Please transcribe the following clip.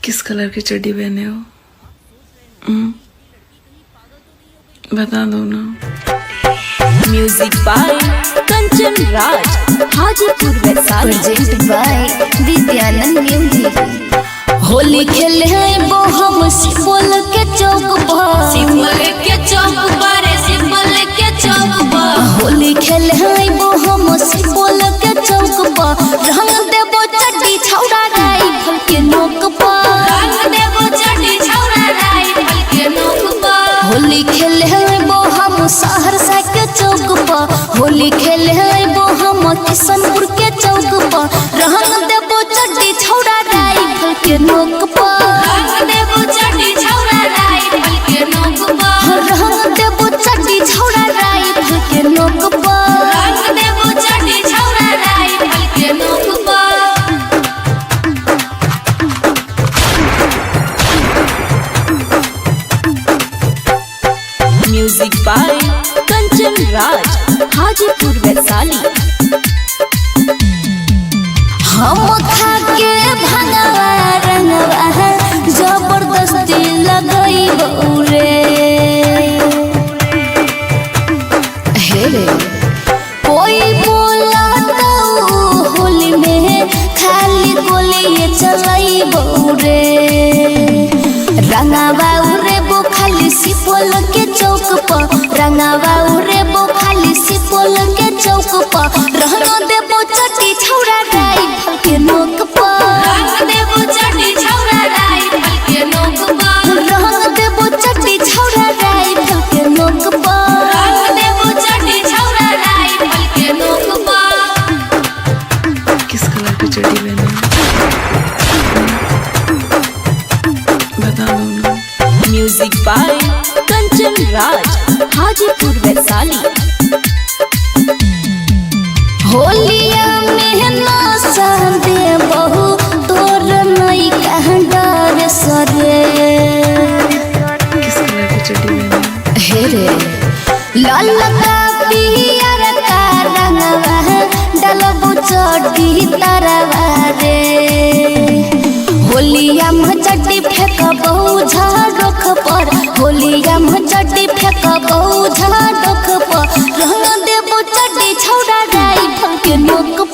किस colour की चड्डी पहने हो? बता दो ना। Music by Kanchan Raj, Hajipur Vaishali. Project by Vidyanand music. Holi खेले हैं वो हम सिंबल के चौक पर, सिंबल के चौक पर, सिंबल के चौक पर। होली खेले हैं वो हम सिंबल के चौक पर, रंग देबो चड्डी छौड़ा राइफल के नोक पर, रंग देबो चड्डी छौड़ा राइफल के नोक पर। होली खेले हैं वो हम सहरसा के चौक पर, होली खेले हैं वो हम किशनपुर के चौक पर, रंग देबो चड्डी छौड़ा राइफल के नोक पर, रंग देबो चड्डी छौड़ा राइफल के नोक पर, रंग देबो चड्डी छौड़ा राइफल के नोक पर, रंग देबो चड्डी छौड़ा राइफल के नोक पर। Music by Kanchan Raj, Hajipur Vaishali. हम खा के भंगवा रंगवा जबरदस्ती लगइबौ रे। हे रे कोई बोला तो होली में खाली गोली चलइबौ रे। रंगवा रे वो खाली सिपोल के चौक पर, रंगवा रे वो खाली सिपोल के चौक पर, रंग देबो चड्डी छौड़ा राइफल के नोक पर, रंग देबो चड्डी छौड़ा राइफल के नोक पर, रंग देबो चड्डी छौड़ा राइफल के नोक पर, रंग देबो चड्डी छौड़ा राइफल के नोक पर। किस कलर की चड्डी पहने हो? बता दो ना। Music by Kanchan Raj, Hajipur Vaishali. होलिया में नाचा दे बहु तोर नई कहाँ डर सरे। किस कलर की चड्डी पहने हो? हे रे लाल का पियर का रंगवा डलबो चड्डी तरवा रे। होलिया में चड्डी फेंकबौ झाड़ोख पर, होलिया में चड्डी फेंकबौ झाड़ोख पर, रंग देबो चड्डी छौड़ा राइफल के नोक